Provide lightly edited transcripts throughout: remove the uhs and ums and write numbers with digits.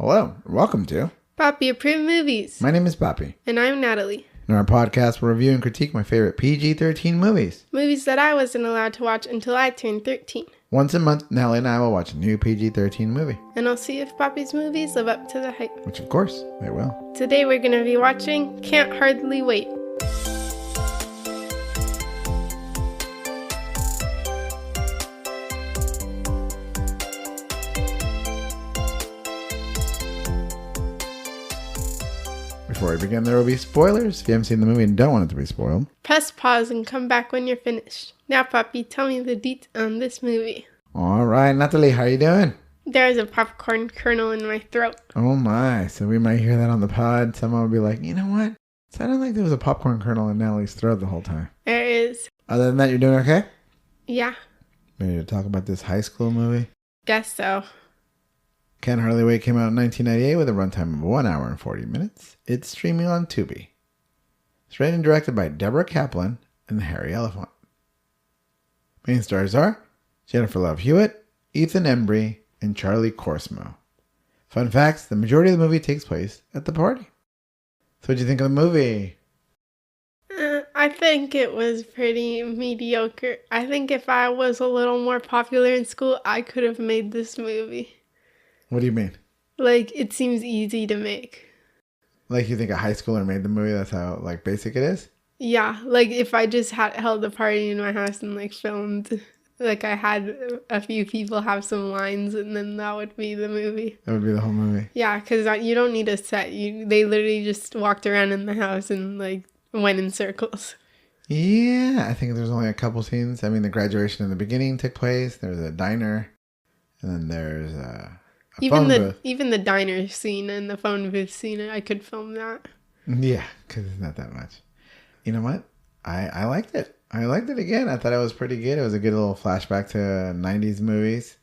Hello, welcome to Papi Approved Movies. My name is Papi. And I'm Natalie. In our podcast, we'll review and critique my favorite PG-13 movies. Movies that I wasn't allowed to watch until I turned 13. Once a month, Natalie and I will watch a new PG-13 movie. And I'll see if Papi's movies live up to the hype. Which, of course, they will. Today we're going to be watching Can't Hardly Wait. Before we begin, there will be spoilers. If you haven't seen the movie and don't want it to be spoiled, Press pause and come back when you're finished. Now, Papi, tell me the deets on this movie. all right, Natalie, how you doing? There's a popcorn kernel in my throat. Oh my, so we might hear that on the pod. Someone will be like, you know what? It sounded like there was a popcorn kernel in Natalie's throat the whole time. There is. Other than that, you're doing okay? Yeah, Ready to talk about this high school movie? guess so. Can't Hardly Wait came out in 1998 with a runtime of 1 hour and 40 minutes. It's streaming on Tubi. It's written and directed by Deborah Kaplan and the Hairy Elephant. Main stars are Jennifer Love Hewitt, Ethan Embry, and Charlie Corsmo. Fun facts, the majority of the movie takes place at the party. So what'd you think of the movie? I think it was pretty mediocre. I think if I was a little more popular in school, I could have made this movie. What do you mean? Like, it seems easy to make. Like you think a high schooler made the movie? That's how basic it is? Yeah, like if I just had held a party in my house and filmed, I had a few people have some lines and then that would be the movie. That would be the whole movie. Yeah, because you don't need a set. They literally just walked around in the house and went in circles. Yeah, I think there's only a couple scenes. I mean, the graduation in the beginning took place. There's a diner, and then there's even the diner scene and the phone booth scene, I could film that. Yeah, because it's not that much. You know what? I liked it. I liked it again. I thought it was pretty good. It was a good little flashback to 90s movies.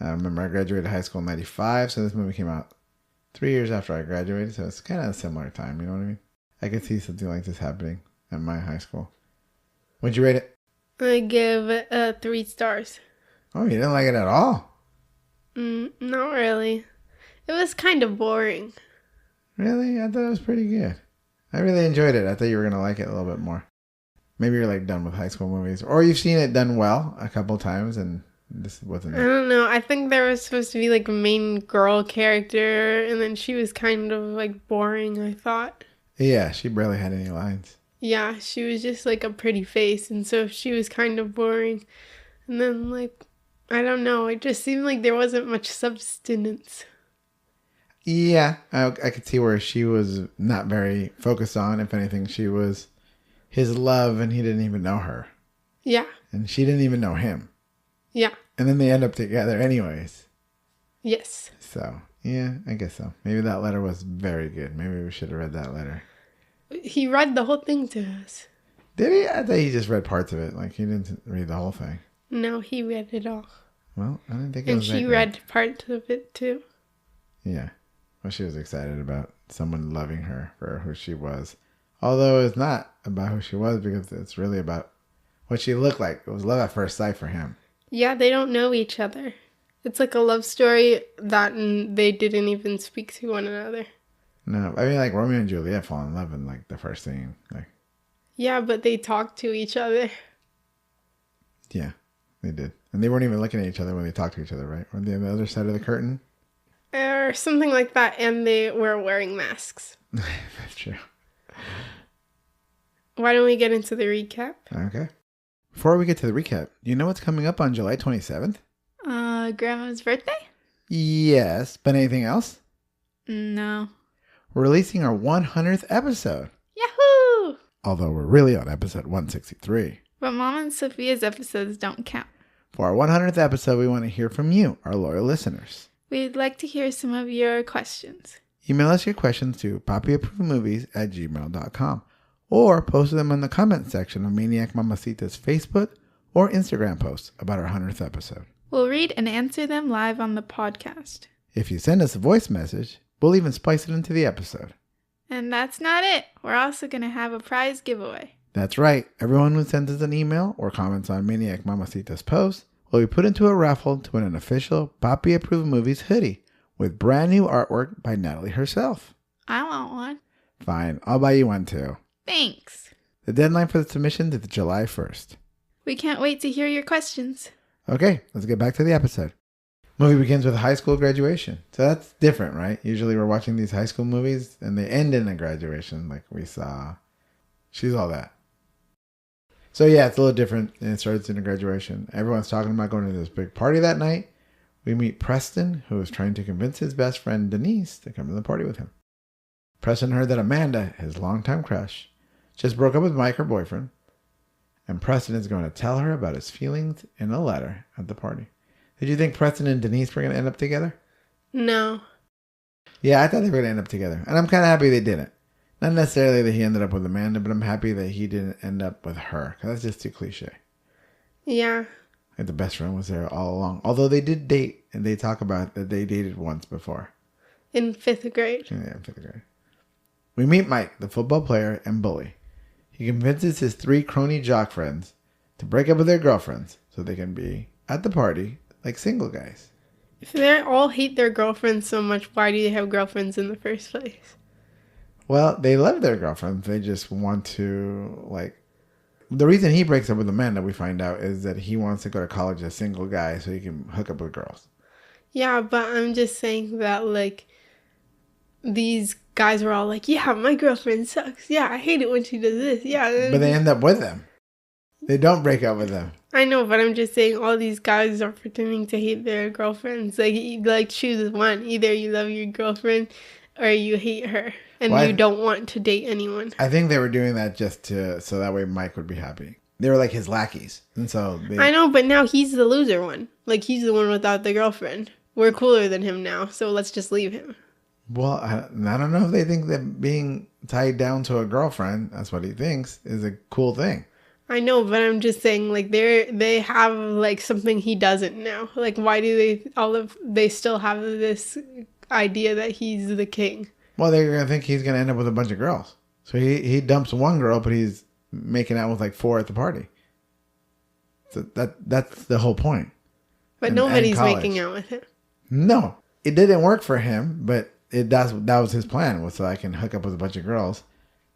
I remember I graduated high school in 95, so this movie came out 3 years after I graduated, so it's kind of a similar time, you know what I mean? I could see something like this happening at my high school. What'd you rate it? I give it 3 stars. Oh, you didn't like it at all? Not really. It was kind of boring. Really? I thought it was pretty good. I really enjoyed it. I thought you were going to like it a little bit more. Maybe you're done with high school movies. Or you've seen it done well a couple times and this wasn't I don't know. I think there was supposed to be a main girl character and then she was kind of boring, I thought. Yeah, she barely had any lines. Yeah, she was just a pretty face and so she was kind of boring. And then I don't know. It just seemed like there wasn't much substance. Yeah, I could see where she was not very focused on. If anything, she was his love and he didn't even know her. Yeah. And she didn't even know him. Yeah. And then they end up together anyways. Yes. So, yeah, I guess so. Maybe that letter was very good. Maybe we should have read that letter. He read the whole thing to us. Did he? I thought he just read parts of it. He didn't read the whole thing. No, he read it all. Well, I didn't think it and was that she great. read parts of it too. Yeah. Well, she was excited about someone loving her for who she was. Although it's not about who she was because it's really about what she looked like. It was love at first sight for him. Yeah, they don't know each other. It's a love story that they didn't even speak to one another. No, I mean Romeo and Juliet fall in love in the first scene. Yeah, but they talked to each other. Yeah, they did. And they weren't even looking at each other when they talked to each other, right? Were they on the other side of the curtain? Or something like that, and they were wearing masks. That's true. Why don't we get into the recap? Okay. Before we get to the recap, you know what's coming up on July 27th? Grandma's birthday? Yes, but anything else? No. We're releasing our 100th episode. Yahoo! Although we're really on episode 163. But Mom and Sophia's episodes don't count. For our 100th episode, we want to hear from you, our loyal listeners. We'd like to hear some of your questions. Email us your questions to papiapprovedmovies@gmail.com or post them in the comment section of Maniac Mamacita's Facebook or Instagram posts about our 100th episode. We'll read and answer them live on the podcast. If you send us a voice message, we'll even spice it into the episode. And that's not it. We're also going to have a prize giveaway. That's right. Everyone who sends us an email or comments on Maniac Mamacita's post will be put into a raffle to win an official Papi Approved Movies hoodie with brand new artwork by Natalie herself. I want one. Fine, I'll buy you one too. Thanks. The deadline for the submissions is July 1st. We can't wait to hear your questions. Okay, let's get back to the episode. Movie begins with high school graduation. So that's different, right? Usually we're watching these high school movies and they end in a graduation, like we saw She's All That. So yeah, it's a little different, and it starts in a graduation. Everyone's talking about going to this big party that night. We meet Preston, who is trying to convince his best friend Denise to come to the party with him. Preston heard that Amanda, his longtime crush, just broke up with Mike, her boyfriend, and Preston is going to tell her about his feelings in a letter at the party. Did you think Preston and Denise were going to end up together? No. Yeah, I thought they were going to end up together. And I'm kind of happy they didn't. Not necessarily that he ended up with Amanda, but I'm happy that he didn't end up with her. Because that's just too cliche. Yeah. Like the best friend was there all along. Although they did date, and they talk about that they dated once before. In 5th grade. Yeah, in 5th grade. We meet Mike, the football player and bully. He convinces his 3 crony jock friends to break up with their girlfriends so they can be at the party like single guys. If they all hate their girlfriends so much, why do they have girlfriends in the first place? Well, they love their girlfriends. They just want to, like... The reason he breaks up with Amanda, we find out, is that he wants to go to college as a single guy so he can hook up with girls. Yeah, but I'm just saying that, like, these guys were all like, yeah, my girlfriend sucks. Yeah, I hate it when she does this. Yeah. But they end up with them. They don't break up with them. I know, but I'm just saying all these guys are pretending to hate their girlfriends. Like choose one. Either you love your girlfriend or you hate her. And you don't want to date anyone. I think they were doing that just so that way Mike would be happy. They were like his lackeys. And so I know, but now he's the loser one. Like, he's the one without the girlfriend. We're cooler than him now, so let's just leave him. Well, I don't know if they think that being tied down to a girlfriend, that's what he thinks, is a cool thing. I know, but I'm just saying, like, they have, like, something he doesn't now. Like, why do they still have this idea that he's the king? Well, they're going to think he's going to end up with a bunch of girls. So he dumps one girl, but he's making out with, like, 4 at the party. So that's the whole point. But nobody's making out with him. No. It didn't work for him, but that was his plan, was so I can hook up with a bunch of girls,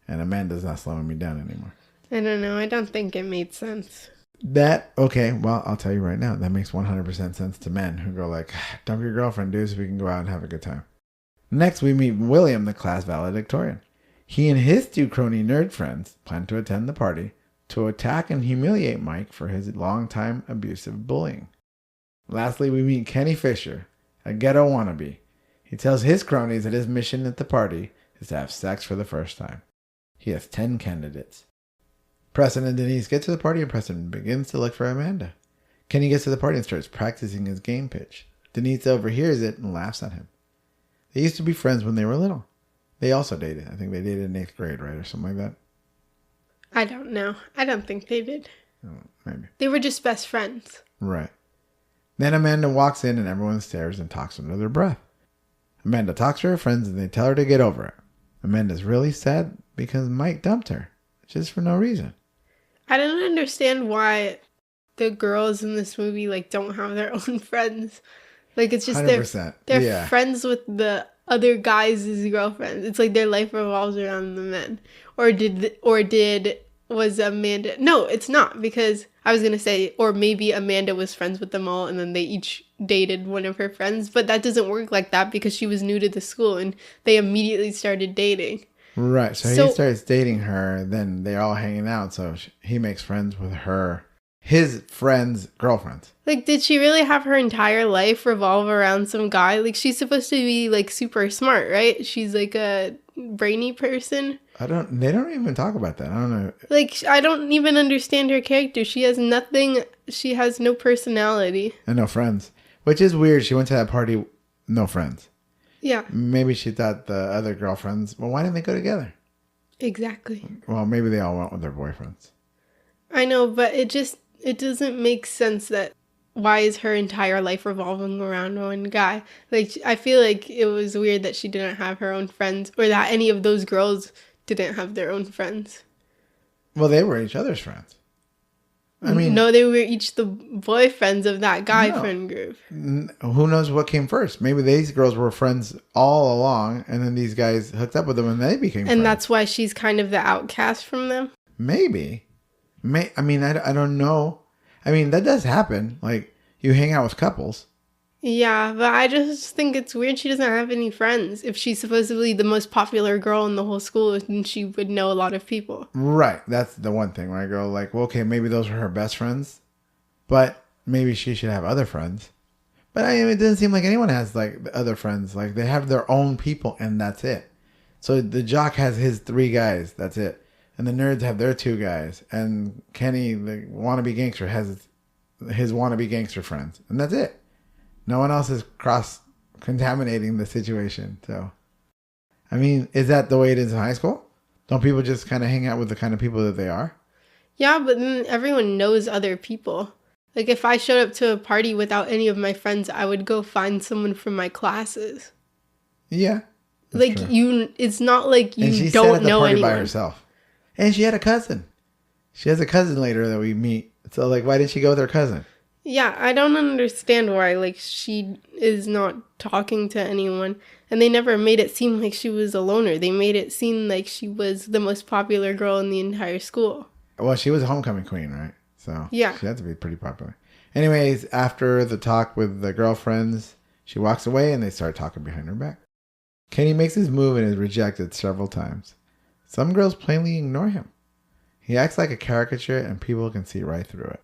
and Amanda's not slowing me down anymore. I don't know. I don't think it made sense. Okay, well, I'll tell you right now, that makes 100% sense to men who go like, dump your girlfriend, dude, so we can go out and have a good time. Next, we meet William, the class valedictorian. He and his 2 crony nerd friends plan to attend the party to attack and humiliate Mike for his longtime abusive bullying. Lastly, we meet Kenny Fisher, a ghetto wannabe. He tells his cronies that his mission at the party is to have sex for the first time. He has 10 candidates. Preston and Denise get to the party and Preston begins to look for Amanda. Kenny gets to the party and starts practicing his game pitch. Denise overhears it and laughs at him. They used to be friends when they were little. They also dated. I think they dated in 8th grade, right? Or something like that. I don't know. I don't think they did. Oh, maybe. They were just best friends. Right. Then Amanda walks in and everyone stares and talks under their breath. Amanda talks to her friends and they tell her to get over it. Amanda's really sad because Mike dumped her. Just for no reason. I don't understand why the girls in this movie, like, don't have their own friends. Like, it's just 100%. they're friends with the other guys' girlfriends. It's like their life revolves around the men. Was Amanda... No, it's not, because I was going to say, or maybe Amanda was friends with them all and then they each dated one of her friends, but that doesn't work like that because she was new to the school and they immediately started dating. Right, so he starts dating her, then they're all hanging out, so he makes friends with his friends' girlfriends. Like, did she really have her entire life revolve around some guy? Like, she's supposed to be, like, super smart, right? She's, like, a brainy person. They don't even talk about that. I don't know. Like, I don't even understand her character. She has nothing, she has no personality. And no friends. Which is weird. She went to that party, no friends. Yeah. Maybe she thought the other girlfriends, well, why didn't they go together? Exactly. Well, maybe they all went with their boyfriends. I know, but it doesn't make sense that why is her entire life revolving around one guy? Like, I feel like it was weird that she didn't have her own friends or that any of those girls didn't have their own friends. Well, they were each other's friends. I mean, no, they were each the boyfriends of that guy No. friend group. who knows what came first? Maybe these girls were friends all along, and then these guys hooked up with them, and they became friends. And that's why she's kind of the outcast from them. Maybe. I mean, I don't know. I mean, that does happen. Like, you hang out with couples. Yeah, but I just think it's weird she doesn't have any friends. If she's supposedly the most popular girl in the whole school, then she would know a lot of people. Right. That's the one thing where I go like, well, okay, maybe those were her best friends, but maybe she should have other friends. But I mean, it doesn't seem like anyone has like other friends. Like, they have their own people and that's it. So the jock has his 3 guys. That's it. And the nerds have their 2 guys. And Kenny, the wannabe gangster, has his wannabe gangster friends. And that's it. No one else is cross-contaminating the situation. So, I mean, is that the way it is in high school? Don't people just kind of hang out with the kind of people that they are? Yeah, but then everyone knows other people. Like, if I showed up to a party without any of my friends, I would go find someone from my classes. Yeah. Like, true. It's not like And you she don't sat at the know party anyone. by herself. And she had a cousin. She has a cousin later that we meet. So, like, why did she go with her cousin? Yeah, I don't understand why, like, she is not talking to anyone. And they never made it seem like she was a loner. They made it seem like she was the most popular girl in the entire school. Well, she was a homecoming queen, right? So, Yeah. she had to be pretty popular. Anyways, after the talk with the girlfriends, she walks away and they start talking behind her back. Kenny makes his move and is rejected several times. Some girls plainly ignore him. He acts like a caricature and people can see right through it.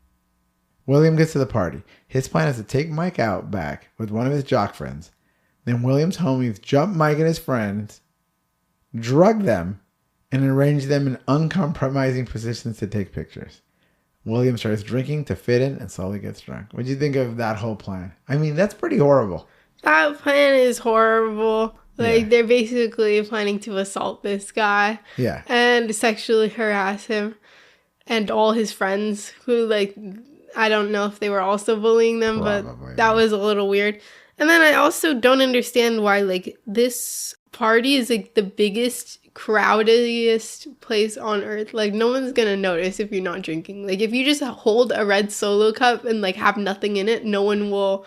William gets to the party. His plan is to take Mike out back with one of his jock friends. Then William's homies jump Mike and his friends, drug them, and arrange them in uncompromising positions to take pictures. William starts drinking to fit in and slowly gets drunk. What do you think of that whole plan? I mean, that's pretty horrible. That plan is horrible. Like, Yeah. they're basically planning to assault this guy Yeah. and sexually harass him and all his friends who, like, I don't know if they were also bullying them, Probably, but that was a little weird. And then I also don't understand why, like, this party is, like, the biggest, crowdediest place on earth. Like, no one's gonna notice if you're not drinking. Like, if you just hold a red Solo cup and, like, have nothing in it, no one will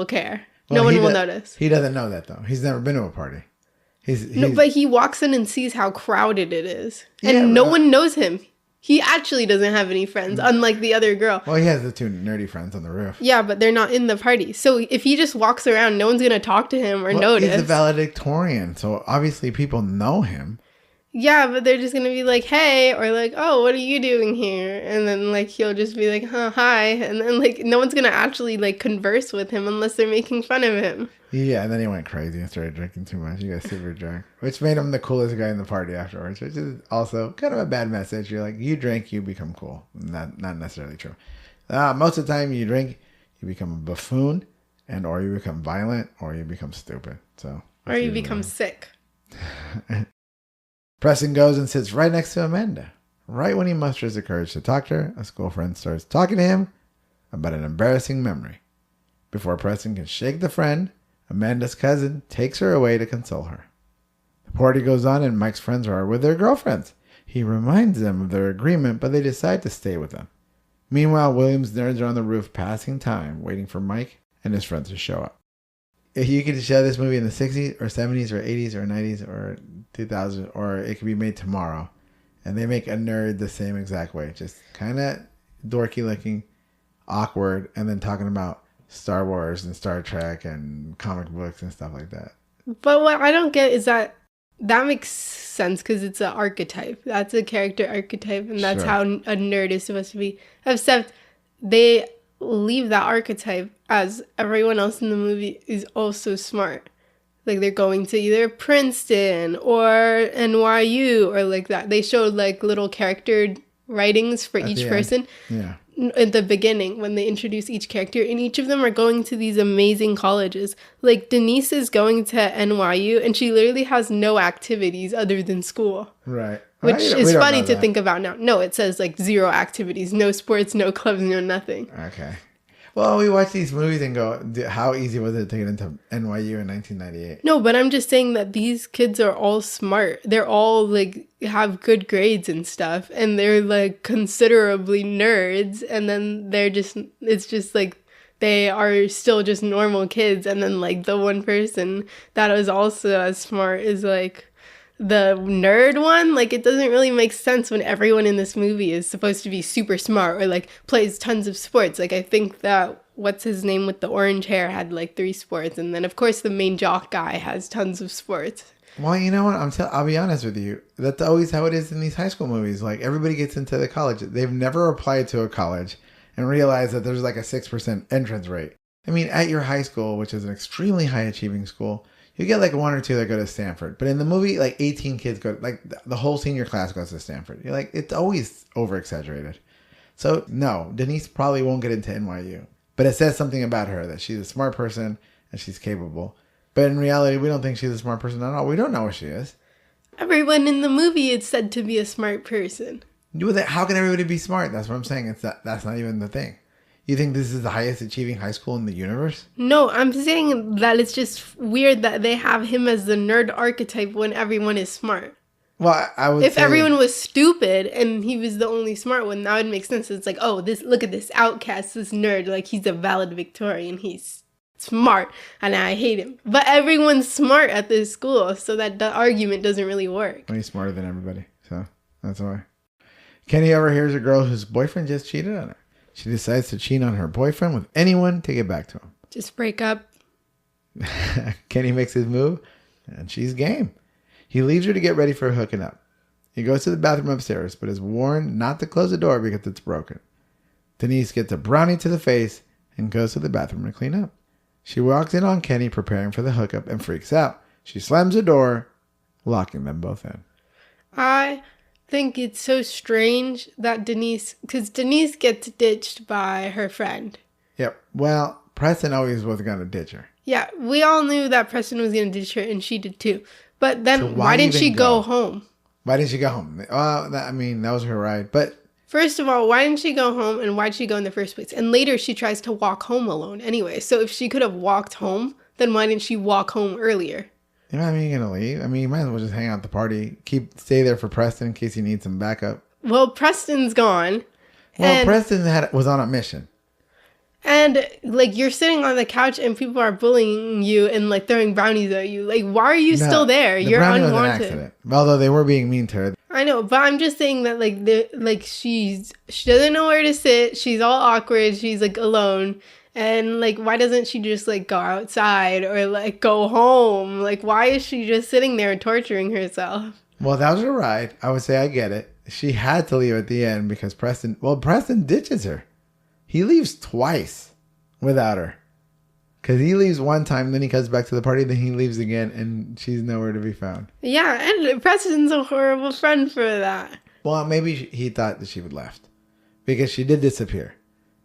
care. Well, no one he will do- notice. He doesn't know that, though. He's never been to a party. No, but he walks in and sees how crowded it is. And Yeah, no but- one knows him. He actually doesn't have any friends, unlike the other girl. Well, he has the 2 nerdy friends on the roof. Yeah, but they're not in the party. So if he just walks around, no one's going to talk to him or Well, notice. he's a valedictorian, so obviously people know him. Yeah, but they're just going to be like, hey, or like, oh, what are you doing here? And then, like, he'll just be like, huh, hi. And then, like, no one's going to actually, like, converse with him unless they're making fun of him. Yeah, and then he went crazy and started drinking too much. He got super drunk, which made him the coolest guy in the party afterwards, which is also kind of a bad message. You're like, you drink, you become cool. Not necessarily true. Most of the time you drink, you become a buffoon, and or you become violent, or you become stupid. So, Or you become sick. Preston goes and sits right next to Amanda. Right when he musters the courage to talk to her, a school friend starts talking to him about an embarrassing memory. Before Preston can shake the friend, Amanda's cousin takes her away to console her. The party goes on and Mike's friends are with their girlfriends. He reminds them of their agreement, but they decide to stay with them. Meanwhile, William's nerds are on the roof passing time, waiting for Mike and his friends to show up. If you could show this movie in the 60s or 70s or 80s or 90s or 2000s, or it could be made tomorrow, and they make a nerd the same exact way, just kind of dorky looking, awkward, and then talking about Star Wars and Star Trek and comic books and stuff like that. But what I don't get is that makes sense because it's an archetype. That's a character archetype, and that's Sure. how a nerd is supposed to be. Except they leave that archetype as everyone else in the movie is also smart. Like, they're going to either Princeton or NYU or like that. They showed like little character writings for At each the end. person Yeah. at the beginning when they introduce each character, and each of them are going to these amazing colleges. Like, Denise is going to NYU and she literally has no activities other than school, Right. which We is don't funny know to that. think about now. No, it says like 0 activities, no sports, no clubs, no nothing. Okay. Well, we watch these movies and go, how easy was it to get into NYU in 1998? No, but I'm just saying that these kids are all smart. They're all like have good grades and stuff, and they're like considerably nerds, and then it's just like they are still just normal kids, and then like the one person that is also as smart is like the nerd one. Like, it doesn't really make sense when everyone in this movie is supposed to be super smart or like plays tons of sports. Like, I think that what's his name with the orange hair had like 3 sports, and then of course the main jock guy has tons of sports. Well, you know what? I'll be honest with you. That's always how it is in these high school movies. Like, everybody gets into the college. They've never applied to a college and realized that there's like a 6% entrance rate. I mean, at your high school, which is an extremely high achieving school, you get like 1 or 2 that go to Stanford. But in the movie, like 18 kids go, like the whole senior class goes to Stanford. You're like, it's always over exaggerated. So no, Denise probably won't get into NYU. But it says something about her, that she's a smart person and she's capable. But in reality, we don't think she's a smart person at all. We don't know what she is. Everyone in the movie is said to be a smart person. How can everybody be smart? That's what I'm saying. That's not even the thing. You think this is the highest achieving high school in the universe? No, I'm saying that it's just weird that they have him as the nerd archetype when everyone is smart. Well, I would If say, everyone was stupid and he was the only smart one, that would make sense. It's like, oh, look at this outcast, this nerd, like he's a valedictorian, he's smart, and I hate him. But everyone's smart at this school, so that the argument doesn't really work. well, he's smarter than everybody, so that's why. Kenny overhears a girl whose boyfriend just cheated on her. She decides to cheat on her boyfriend with anyone to get back to him. Just break up. Kenny makes his move, and she's game. He leaves her to get ready for hooking up. He goes to the bathroom upstairs, but is warned not to close the door because it's broken. Denise gets a brownie to the face and goes to the bathroom to clean up. She walks in on Kenny preparing for the hookup and freaks out. She slams the door, locking them both in. I think it's so strange that because Denise gets ditched by her friend. Yep. Well, Preston always was going to ditch her. Yeah, we all knew that Preston was going to ditch her, and she did too. But then So why didn't she go home? Why didn't she go home? That was her ride. But First of all, why didn't she go home, and why'd she go in the first place? And later she tries to walk home alone anyway. So if she could have walked home, then why didn't she walk home earlier? you know what I mean? You're going to leave. I mean, you might as well just hang out at the party. Stay there for Preston in case you need some backup. Well, Preston's gone. Well, Preston was on a mission. And, like, you're sitting on the couch and people are bullying you and, like, throwing brownies at you. Like, why are you still there? The You're brownie was an unwanted. accident. Although they were being mean to her. I know, but I'm just saying that, like, she doesn't know where to sit. She's all awkward. She's, like, alone. And, like, why doesn't she just, like, go outside or, like, go home? Like, why is she just sitting there torturing herself? Well, that was her ride. I would say I get it. She had to leave at the end because Preston ditches her. He leaves twice without her. Because he leaves one time, then he comes back to the party, then he leaves again, and she's nowhere to be found. Yeah, and Preston's a horrible friend for that. Well, maybe he thought that she would left. Because she did disappear.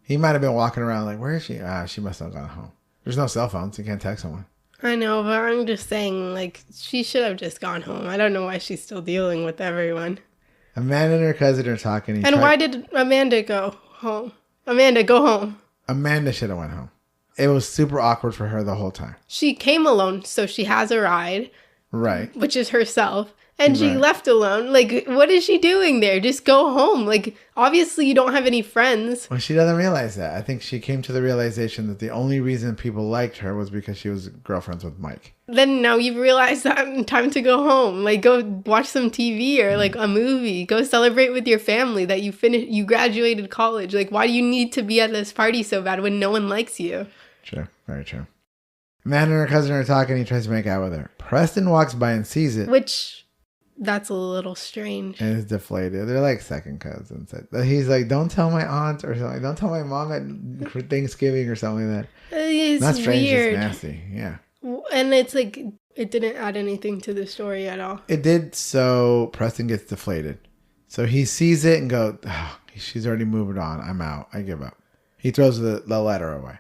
He might have been walking around like, where is she? She must have gone home. There's no cell phones. You can't text someone. I know, but I'm just saying, like, she should have just gone home. I don't know why she's still dealing with everyone. Amanda and her cousin are talking. Why did Amanda go home? Amanda, go home. Amanda should have went home. It was super awkward for her the whole time. She came alone, so she has a ride. Right. Which is herself. And she Right. left alone. Like, what is she doing there? Just go home. Like, obviously you don't have any friends. Well, she doesn't realize that. I think she came to the realization that the only reason people liked her was because she was girlfriends with Mike. Then now you've realized that time to go home. Like, go watch some TV or like a movie. Go celebrate with your family that you graduated college. Like, why do you need to be at this party so bad when no one likes you? True. Very true. Amanda and her cousin are talking. He tries to make out with her. Preston walks by and sees it. Which, that's a little strange. And is deflated. They're like second cousins. He's like, don't tell my aunt or something. Don't tell my mom at Thanksgiving or something like that. It's Not strange, weird. it's nasty. Yeah. And it's like, it didn't add anything to the story at all. It did, so Preston gets deflated. So he sees it and goes, oh, she's already moved on. I'm out. I give up. He throws the letter away.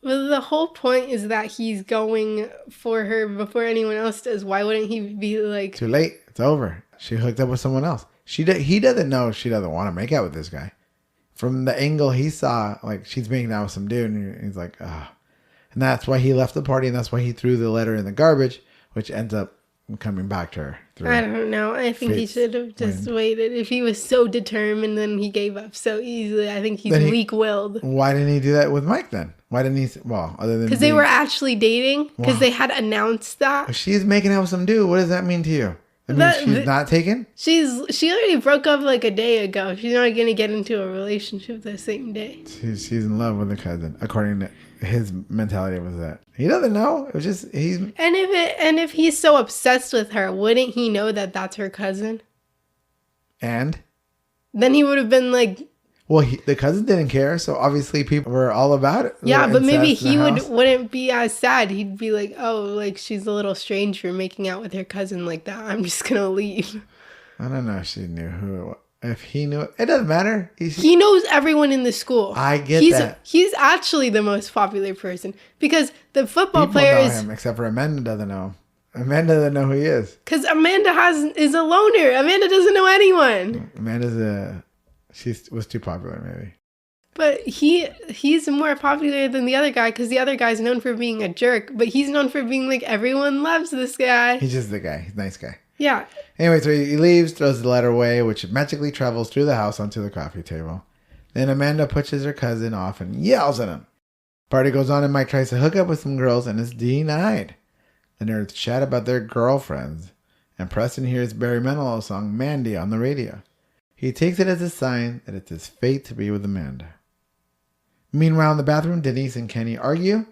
Well, the whole point is that he's going for her before anyone else does. Why wouldn't he be like... Too late. It's over. She hooked up with someone else. He doesn't know she doesn't want to make out with this guy. from the angle he saw, like she's making out with some dude, and he's like, ah. And that's why he left the party, and that's why he threw the letter in the garbage, which ends up coming back to her. I don't know. I think he should have just waited. If he was so determined, then he gave up so easily. I think he's weak-willed. Why didn't he do that with Mike then? Why didn't he? Well, other than because they were actually dating. Because they had announced that. If she's making out with some dude, what does that mean to you? That means she's not taken? She already broke up like a day ago. She's not going to get into a relationship the same day. She's in love with the cousin, according to his mentality was that. He doesn't know. It was just and if he's so obsessed with her, wouldn't he know that that's her cousin? And then he would have been like, well, the cousin didn't care, so obviously people were all about it. Yeah, but maybe he wouldn't be as sad. He'd be like, oh, like she's a little strange for making out with her cousin like that. I'm just gonna leave. I don't know if she knew who it was. If he knew it, it doesn't matter. He knows everyone in the school. I get that. He's actually the most popular person because the football people player know him, except for Amanda doesn't know him. Amanda doesn't know who he is. Because Amanda is a loner. Amanda doesn't know anyone. She was too popular, maybe. But he's more popular than the other guy because the other guy's known for being a jerk, but he's known for being like, everyone loves this guy. He's just the guy. He's a nice guy. Yeah. Anyway, so he leaves, throws the letter away, which magically travels through the house onto the coffee table. Then Amanda pushes her cousin off and yells at him. Party goes on and Mike tries to hook up with some girls and is denied. The nerds chat about their girlfriends, and Preston hears Barry Manilow's song Mandy on the radio. He takes it as a sign that it's his fate to be with Amanda. Meanwhile, in the bathroom, Denise and Kenny argue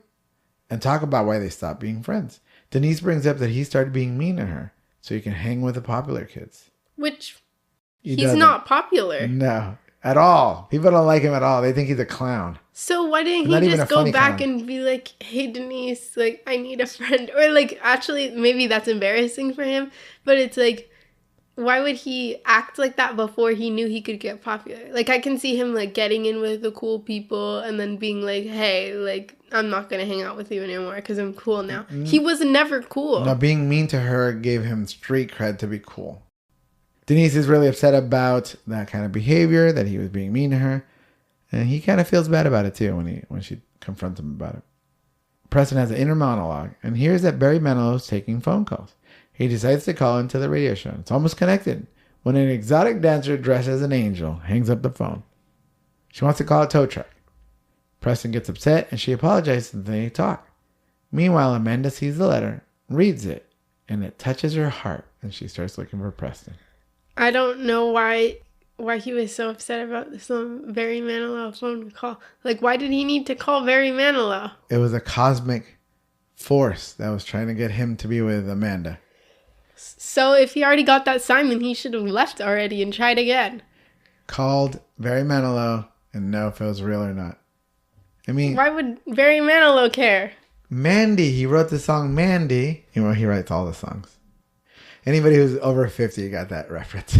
and talk about why they stopped being friends. Denise brings up that he started being mean to her so he can hang with the popular kids. Which, he's not popular. No, at all. People don't like him at all. They think he's a clown. So why didn't he just go back and be like, hey, Denise, like, I need a friend? Or like, actually, maybe that's embarrassing for him. But it's like, why would he act like that before he knew he could get popular? Like, I can see him, like, getting in with the cool people and then being like, hey, like, I'm not going to hang out with you anymore because I'm cool now. Mm-hmm. He was never cool. Now, being mean to her gave him street cred to be cool. Denise is really upset about that kind of behavior, that he was being mean to her. And he kind of feels bad about it, too, when she confronts him about it. Preston has an inner monologue and hears that Barry Manilow is taking phone calls. He decides to call into the radio show. It's almost connected when an exotic dancer dressed as an angel hangs up the phone. She wants to call a tow truck. Preston gets upset and she apologizes and they talk. Meanwhile, Amanda sees the letter, reads it, and it touches her heart and she starts looking for Preston. I don't know why he was so upset about this Barry Manilow phone call. Like, why did he need to call Barry Manilow? It was a cosmic force that was trying to get him to be with Amanda. So if he already got that sign, then he should have left already and tried again. Called Barry Manilow and know if it was real or not. I mean, why would Barry Manilow care? Mandy, he wrote the song Mandy. You know, he writes all the songs. Anybody who's over 50 got that reference.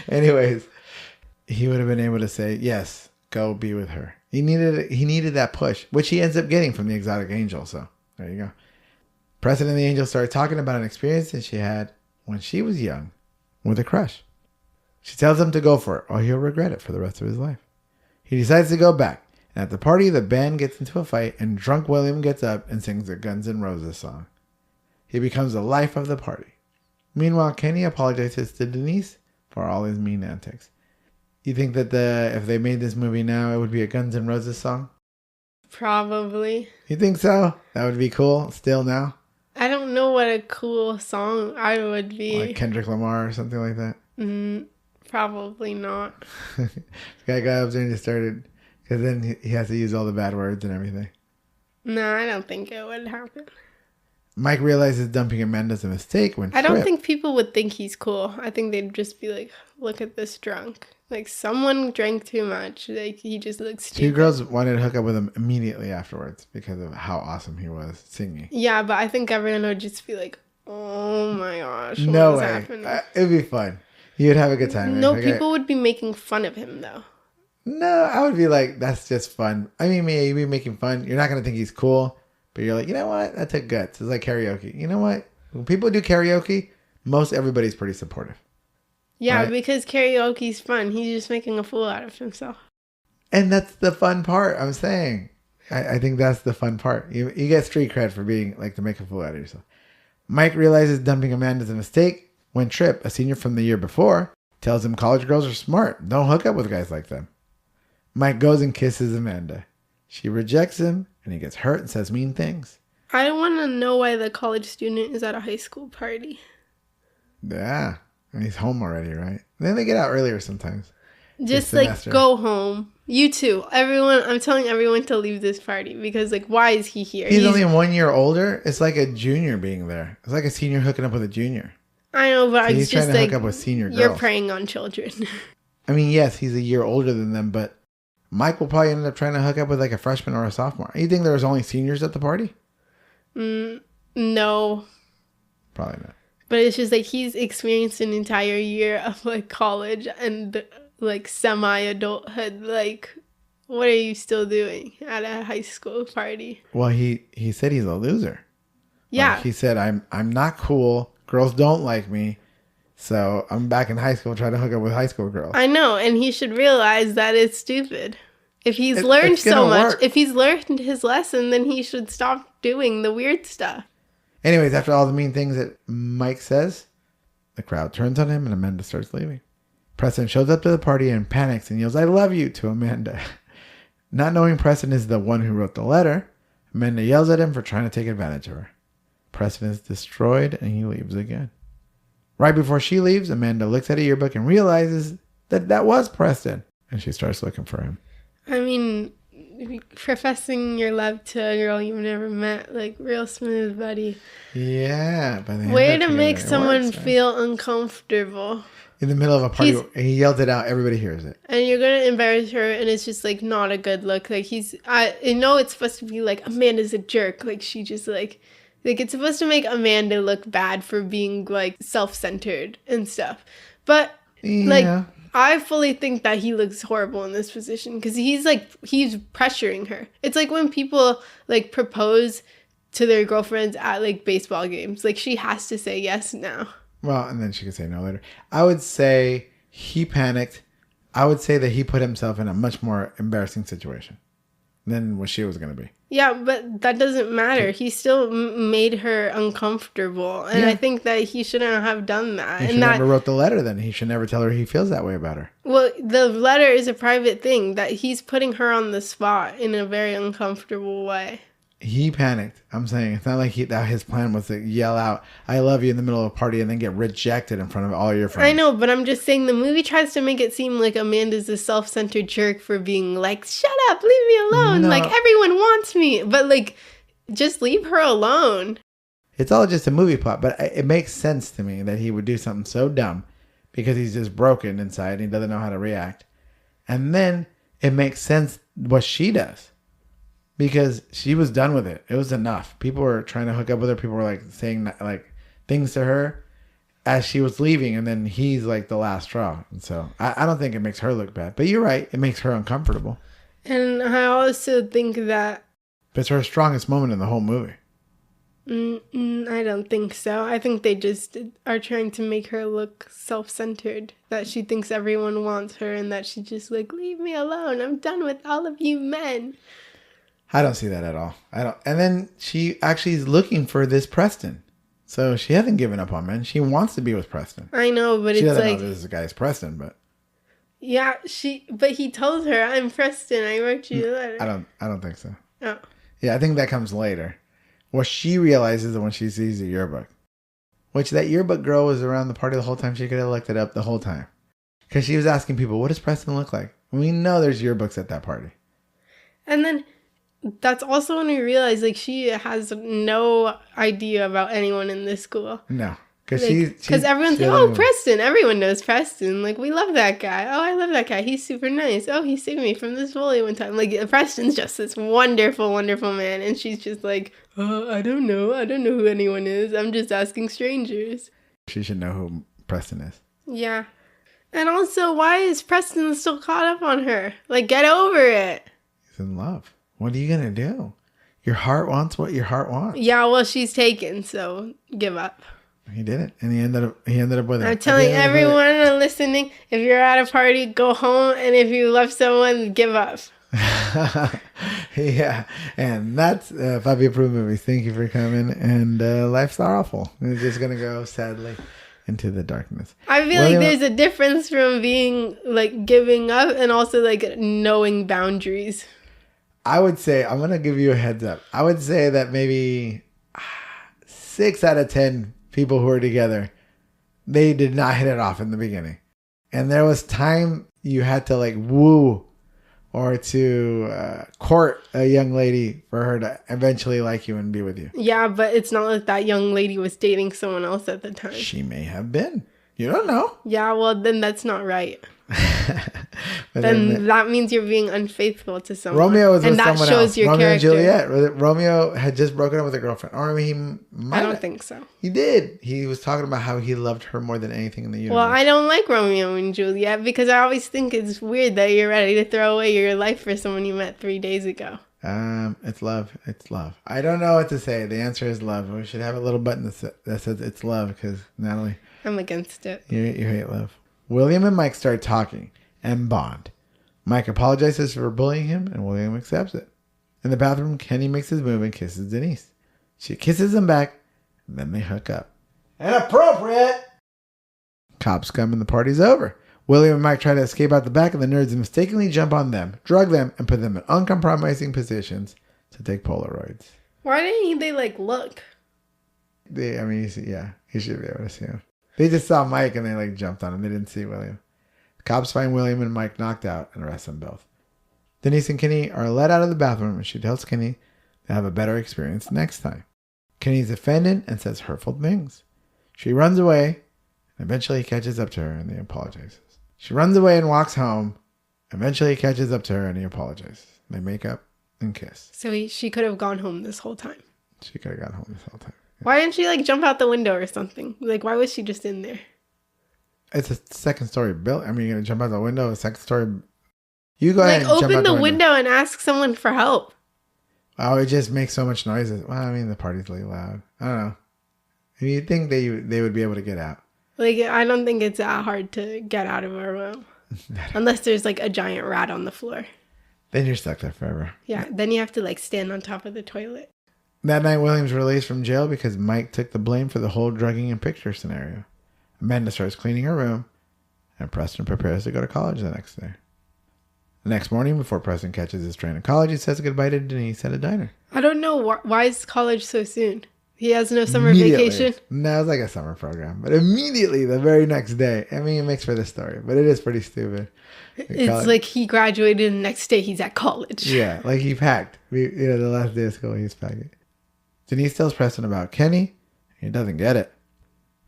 Anyways, he would have been able to say, yes, go be with her. He needed that push, which he ends up getting from the exotic angel. So there you go. Preston and the angel started talking about an experience that she had when she was young with a crush. She tells him to go for it or he'll regret it for the rest of his life. He decides to go back. And at the party, the band gets into a fight and drunk William gets up and sings the Guns N' Roses song. He becomes the life of the party. Meanwhile, Kenny apologizes to Denise for all his mean antics. You think that if they made this movie now, it would be a Guns N' Roses song? Probably. You think so? That would be cool still now? I don't know what a cool song I would be. Like Kendrick Lamar or something like that? Probably not. The guy got up there and just started, because then he has to use all the bad words and everything. No, I don't think it would happen. Mike realizes dumping Amanda's a mistake when I don't think people would think he's cool. I think they'd just be like, look at this drunk. Like, someone drank too much. Like, he just looks stupid. 2 girls wanted to hook up with him immediately afterwards because of how awesome he was singing. Yeah, but I think everyone would just be like, oh my gosh, no way. Happening? It'd be fun. You'd have a good time. No, people would be making fun of him, though. No, I would be like, that's just fun. I mean, you'd be making fun. You're not going to think he's cool, but you're like, you know what? That took guts. It's like karaoke. You know what? When people do karaoke, most everybody's pretty supportive. Yeah, Right? because karaoke's fun. He's just making a fool out of himself. And that's the fun part, I'm saying. I think that's the fun part. You get street cred for being like to make a fool out of yourself. Mike realizes dumping Amanda is a mistake when Tripp, a senior from the year before, tells him college girls are smart. Don't hook up with guys like them. Mike goes and kisses Amanda. She rejects him and he gets hurt and says mean things. I want to know why the college student is at a high school party. Yeah. And he's home already, right? And then they get out earlier sometimes. Just like go home. You too. Everyone, I'm telling everyone to leave this party because like why is he here? He's only 1 year older. It's like a junior being there. It's like a senior hooking up with a junior. I know, but So it's just trying to like hook up with senior girls. you're preying on children. I mean, yes, he's a year older than them, but Mike will probably end up trying to hook up with like a freshman or a sophomore. You think there was only seniors at the party? No. Probably not. But it's just like he's experienced an entire year of like college and like semi-adulthood. Like, what are you still doing at a high school party? Well, he said he's a loser. Yeah. Like he said, I'm not cool. Girls don't like me. So I'm back in high school trying to hook up with high school girls. I know, and he should realize that it's stupid. If he's learned so much, if he's learned his lesson, then he should stop doing the weird stuff. Anyways, after all the mean things that Mike says, the crowd turns on him and Amanda starts leaving. Preston shows up to the party and panics and yells, "I love you," to Amanda. Not knowing Preston is the one who wrote the letter, Amanda yells at him for trying to take advantage of her. Preston is destroyed and he leaves again. Right before she leaves, Amanda looks at a yearbook and realizes that was Preston. And she starts looking for him. I mean, professing your love to a girl you've never met, like real smooth, buddy. Yeah. But way to make someone feel uncomfortable. In the middle of a party, and he yelled it out, everybody hears it. And you're going to embarrass her, and it's just, like, not a good look. Like, I know it's supposed to be, like, Amanda's a jerk. Like, she just, like, it's supposed to make Amanda look bad for being, like, self-centered and stuff. But, like, I fully think that he looks horrible in this position because he's pressuring her. It's like when people, like, propose to their girlfriends at, like, baseball games. Like, she has to say yes now. Well, and then she could say no later. I would say he panicked. I would say that he put himself in a much more embarrassing situation than what she was going to be. Yeah, but that doesn't matter. He still made her uncomfortable. And I think that he shouldn't have done that. He should never wrote the letter then. He should never tell her he feels that way about her. Well, the letter is a private thing that he's putting her on the spot in a very uncomfortable way. He panicked. I'm saying it's not like that his plan was to yell out, "I love you" in the middle of a party and then get rejected in front of all your friends. I know, but I'm just saying the movie tries to make it seem like Amanda's a self-centered jerk for being like, "Shut up, leave me alone." No. Like, everyone wants me. But, like, just leave her alone. It's all just a movie plot, but it makes sense to me that he would do something so dumb because he's just broken inside and he doesn't know how to react. And then it makes sense what she does. Because she was done with it. It was enough. People were trying to hook up with her. People were like saying like things to her as she was leaving. And then he's like the last straw. And so I don't think it makes her look bad. But you're right. It makes her uncomfortable. And I also think that... But it's her strongest moment in the whole movie. I don't think so. I think they just are trying to make her look self-centered. That she thinks everyone wants her. And that she just like, leave me alone. I'm done with all of you men. I don't see that at all. I don't. And then she actually is looking for this Preston. So she hasn't given up on men. She wants to be with Preston. I know, but she it's doesn't like... know this guy's Preston, but... Yeah, but he told her, "I'm Preston. I wrote you a letter." I don't think so. Oh. Yeah, I think that comes later. What she realizes when she sees the yearbook. Which that yearbook girl was around the party the whole time. She could have looked it up the whole time. Because she was asking people, what does Preston look like? We know there's yearbooks at that party. And then... That's also when we realize, like, she has no idea about anyone in this school. No. Because everyone's like, oh, Preston. Everyone knows Preston. Like, we love that guy. Oh, I love that guy. He's super nice. Oh, he saved me from this bully one time. Like, Preston's just this wonderful, wonderful man. And she's just like, oh, I don't know. I don't know who anyone is. I'm just asking strangers. She should know who Preston is. Yeah. And also, why is Preston still caught up on her? Like, get over it. He's in love. What are you going to do? Your heart wants what your heart wants. Yeah, well, she's taken, so give up. He didn't, and he ended up with her. I'm telling everyone listening, if you're at a party, go home, and if you love someone, give up. Yeah, and that's Papi Approved Movies. Thank you for coming, and life's awful. It's just gonna go sadly into the darkness. I feel like there's a difference from being like giving up and also like knowing boundaries. I would say, I'm gonna give you a heads up. I would say that maybe 6 out of 10 people who are together, they did not hit it off in the beginning, and there was time you had to like woo or to court a young lady for her to eventually like you and be with you. Yeah, but it's not like that young lady was dating someone else at the time. She may have been. You don't know. Yeah, well, then that's not right. Then that means you're being unfaithful to someone. Romeo was with someone else. And that shows your Romeo character. And Juliet. Romeo had just broken up with a girlfriend. Or he might I don't think so. He did. He was talking about how he loved her more than anything in the universe. Well, I don't like Romeo and Juliet because I always think it's weird that you're ready to throw away your life for someone you met 3 days ago. It's love. It's love. I don't know what to say. The answer is love. We should have a little button that says it's love because, Natalie, I'm against it. You hate love. William and Mike start talking and bond. Mike apologizes for bullying him, and William accepts it. In the bathroom, Kenny makes his move and kisses Denise. She kisses him back, and then they hook up. Inappropriate! Cops come and the party's over. William and Mike try to escape out the back, and the nerds mistakenly jump on them, drug them, and put them in uncompromising positions to take Polaroids. Why didn't they, look? You should be able to see him. They just saw Mike, and they, jumped on him. They didn't see William. Cops find William and Mike knocked out and arrest them both. Denise and Kenny are let out of the bathroom, and she tells Kenny to have a better experience next time. Kenny's offended and says hurtful things. She runs away, and eventually he catches up to her, and he apologizes. She runs away and walks home. Eventually he catches up to her, and he apologizes. They make up and kiss. So she could have gone home this whole time. She could have gone home this whole time. Yeah. Why didn't she, jump out the window or something? Why was she just in there? It's a second story building. You're going to jump out the window, a second story. You go ahead and jump out open the window and ask someone for help. Oh, it just makes so much noise. Well, the party's really loud. I don't know. You'd think they would be able to get out. I don't think it's that hard to get out of a room. Unless there's, a giant rat on the floor. Then you're stuck there forever. Yeah, then you have to, stand on top of the toilet. That night, William's released from jail because Mike took the blame for the whole drugging and picture scenario. Amanda starts cleaning her room, and Preston prepares to go to college the next day. The next morning, before Preston catches his train to college, he says goodbye to Denise at a diner. I don't know. Why is college so soon? He has no summer vacation? No, it's like a summer program. But immediately, the very next day, it makes for the story, but it is pretty stupid. It's like he graduated and the next day he's at college. Yeah, he packed. The last day of school, he's packing. Denise tells Preston about Kenny. He doesn't get it.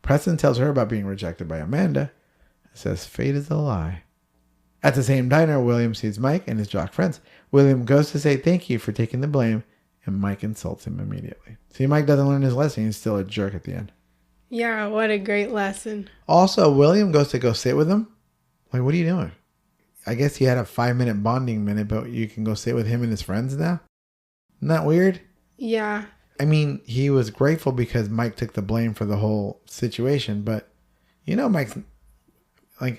Preston tells her about being rejected by Amanda and says fate is a lie. At the same diner, William sees Mike and his jock friends. William goes to say thank you for taking the blame, and Mike insults him immediately. See, Mike doesn't learn his lesson. He's still a jerk at the end. Yeah, what a great lesson. Also, William goes to go sit with him. What are you doing? I guess he had a 5-minute bonding minute, but you can go sit with him and his friends now? Isn't that weird? Yeah. He was grateful because Mike took the blame for the whole situation, but Mike's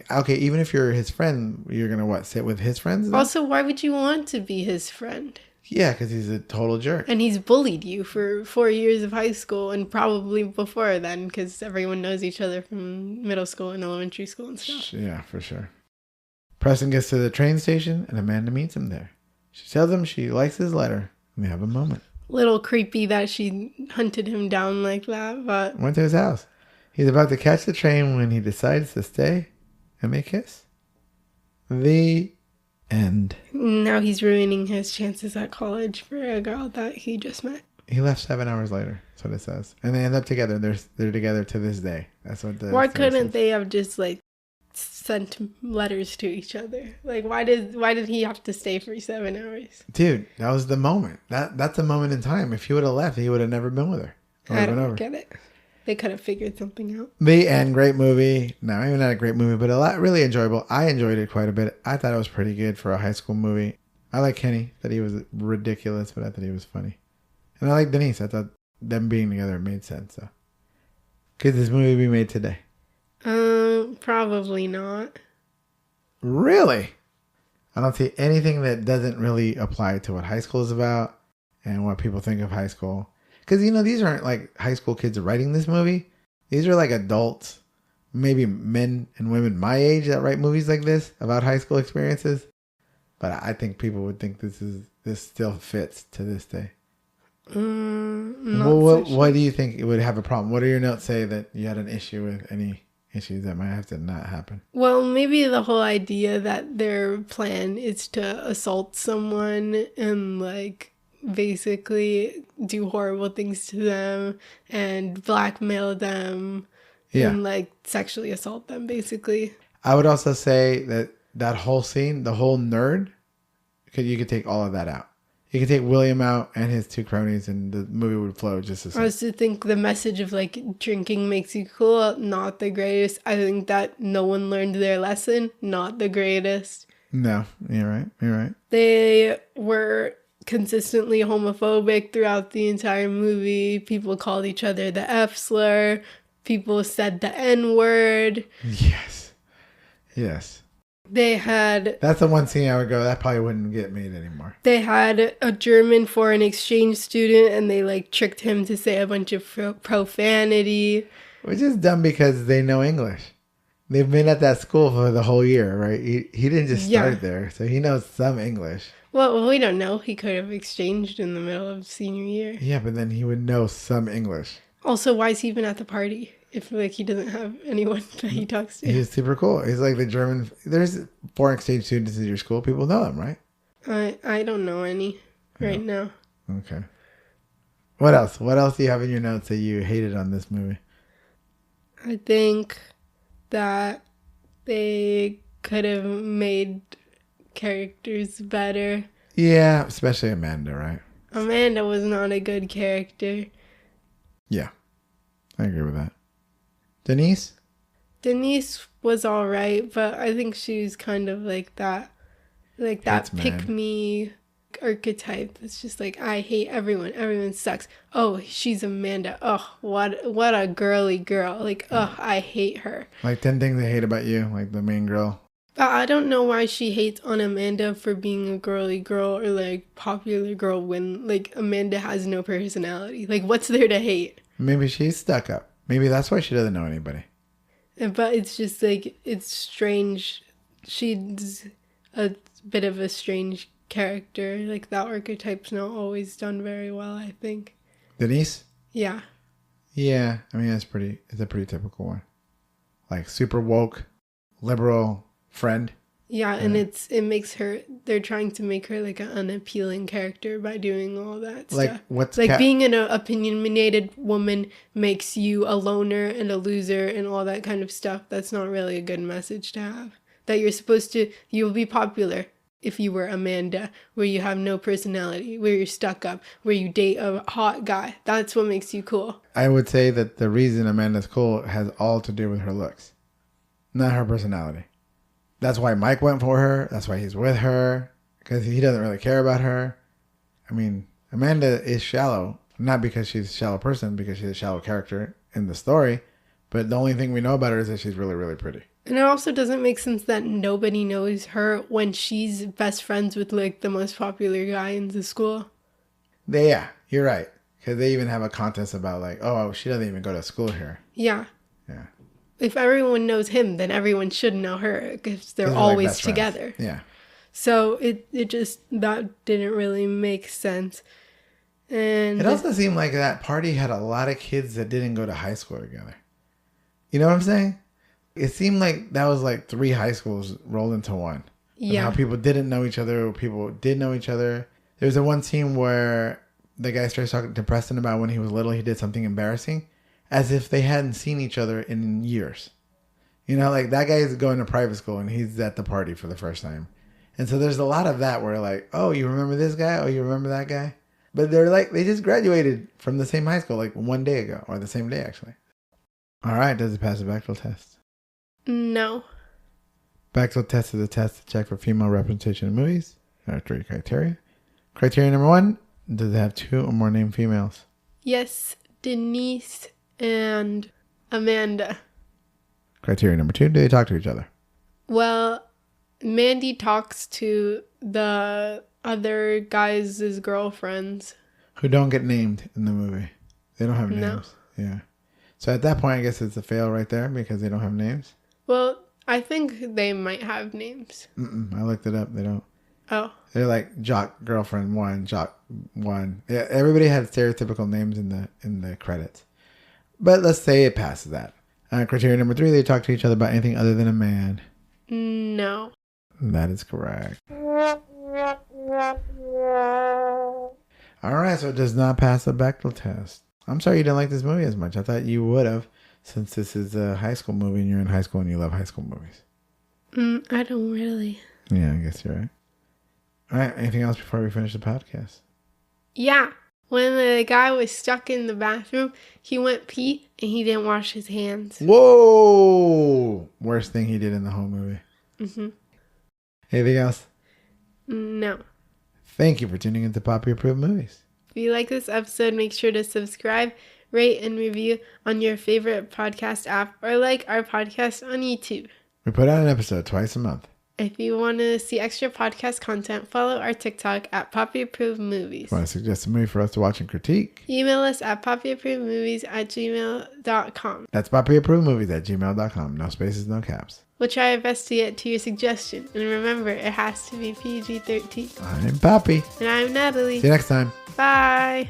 okay, even if you're his friend, you're going to sit with his friends now? Also, why would you want to be his friend? Yeah, because he's a total jerk. And he's bullied you for 4 years of high school and probably before then because everyone knows each other from middle school and elementary school and stuff. Yeah, for sure. Preston gets to the train station and Amanda meets him there. She tells him she likes his letter and they have a moment. Little creepy that she hunted him down like that, but... Went to his house. He's about to catch the train when he decides to stay and they kiss. The end. Now he's ruining his chances at college for a girl that he just met. He left 7 hours later. That's what it says. And they end up together. They're together to this day. That's what the... Why couldn't they have just sent letters to each other? Why did he have to stay for 7 hours? Dude, that was the moment. That's a moment in time. If he would have left, he would have never been with her. I don't get it. They could have figured something out. The End, great movie. No, even not a great movie, but really enjoyable. I enjoyed it quite a bit. I thought it was pretty good for a high school movie. I like Kenny. That he was ridiculous, but I thought he was funny. And I like Denise. I thought them being together made sense. So Could this movie be made today? Probably not. Really? I don't see anything that doesn't really apply to what high school is about and what people think of high school. Because, these aren't like high school kids writing this movie. These are like adults, maybe men and women my age that write movies like this about high school experiences. But I think people would think this still fits to this day. What do you think would have a problem? What do your notes say that you had an issue with? Any issues that might have to not happen? Well, maybe the whole idea that their plan is to assault someone and like basically do horrible things to them and blackmail them and like sexually assault them, basically. I would also say that whole scene, the whole nerd, you could take all of that out. You could take William out and his two cronies and the movie would flow just the same. I also think the message of like drinking makes you cool, not the greatest. I think that no one learned their lesson, not the greatest. No, you're right. They were consistently homophobic throughout the entire movie. People called each other the F slur. People said the N word. Yes. They had... That's the one scene I would go, that probably wouldn't get made anymore. They had a German foreign exchange student and they like tricked him to say a bunch of profanity. Which is dumb because they know English. They've been at that school for the whole year, right? He didn't just start there, so he knows some English. Well, we don't know. He could have exchanged in the middle of senior year. Yeah, but then he would know some English. Also, why is he even at the party if like he doesn't have anyone that he talks to? He's super cool. He's like the German... There's foreign exchange students in your school. People know him, right? I don't know any right now. Okay. What else? What else do you have in your notes that you hated on this movie? I think that they could have made characters better. Yeah, especially Amanda, right? Amanda was not a good character. Yeah, I agree with that. Denise was all right, but I think she was kind of like that pick me archetype. It's just like, I hate everyone. Everyone sucks. Oh, she's Amanda. Oh, what a girly girl. Like, I hate her. Like 10 Things I Hate About You, like the main girl. But I don't know why she hates on Amanda for being a girly girl or like popular girl when like Amanda has no personality. Like, what's there to hate? Maybe she's stuck up. Maybe that's why she doesn't know anybody. But it's just like, it's strange. She's a bit of a strange character. Like, that archetype's not always done very well, I think. Denise? Yeah. Yeah, I mean, it's a pretty typical one. Like, super woke, liberal friend. Yeah, and it makes her, they're trying to make her like an unappealing character by doing all that stuff. Like being an opinionated woman makes you a loner and a loser and all that kind of stuff. That's not really a good message to have. That you'll be popular if you were Amanda, where you have no personality, where you're stuck up, where you date a hot guy. That's what makes you cool. I would say that the reason Amanda's cool has all to do with her looks, not her personality. That's why Mike went for her. That's why he's with her, because he doesn't really care about her. I mean, Amanda is shallow, not because she's a shallow person, because she's a shallow character in the story. But the only thing we know about her is that she's really, really pretty. And it also doesn't make sense that nobody knows her when she's best friends with like the most popular guy in the school. Yeah, you're right. Because they even have a contest about like, oh, she doesn't even go to school here. Yeah. Yeah. If everyone knows him, then everyone should know her because they're always like together. Yeah. So it just, that didn't really make sense. And it also seemed like that party had a lot of kids that didn't go to high school together. You know what I'm saying? It seemed like that was like 3 high schools rolled into one. Yeah. How people didn't know each other, people did know each other. There's a one scene where the guy starts talking to Preston about when he was little, he did something embarrassing, as if they hadn't seen each other in years. You know, like that guy is going to private school and he's at the party for the first time. And so there's a lot of that where like, oh, you remember this guy? Oh, you remember that guy? But they're like, they just graduated from the same high school like one day ago, or the same day actually. All right, does it pass the Bechdel test? No. Bechdel test is a test to check for female representation in movies. There are 3 criteria. Criteria number 1, does it have 2 or more named females? Yes, Denise and Amanda. Criteria number 2, do they talk to each other? Well, Mandy talks to the other guys' girlfriends. Who don't get named in the movie. They don't have names. No. Yeah. So at that point, I guess it's a fail right there because they don't have names. Well, I think they might have names. I looked it up. They don't. Oh. They're like jock girlfriend 1, jock 1. Yeah, everybody had stereotypical names in the credits. But let's say it passes that. Criteria number 3, they talk to each other about anything other than a man. No. That is correct. All right, so it does not pass the Bechdel test. I'm sorry you didn't like this movie as much. I thought you would have, since this is a high school movie and you're in high school and you love high school movies. I don't really. Yeah, I guess you're right. All right, anything else before we finish the podcast? Yeah. When the guy was stuck in the bathroom, he went pee and he didn't wash his hands. Whoa! Worst thing he did in the whole movie. Mm-hmm. Anything else? No. Thank you for tuning into Papi Approved Movies. If you like this episode, make sure to subscribe, rate, and review on your favorite podcast app or like our podcast on YouTube. We put out an episode twice a month. If you want to see extra podcast content, follow our TikTok at Papi Approved Movies. Want to suggest a movie for us to watch and critique? Email us at papiapprovedmovies@gmail.com. That's papiapprovedmovies@gmail.com. No spaces, no caps. We'll try our best to get to your suggestion. And remember, it has to be PG-13. I'm Papi. And I'm Natalie. See you next time. Bye.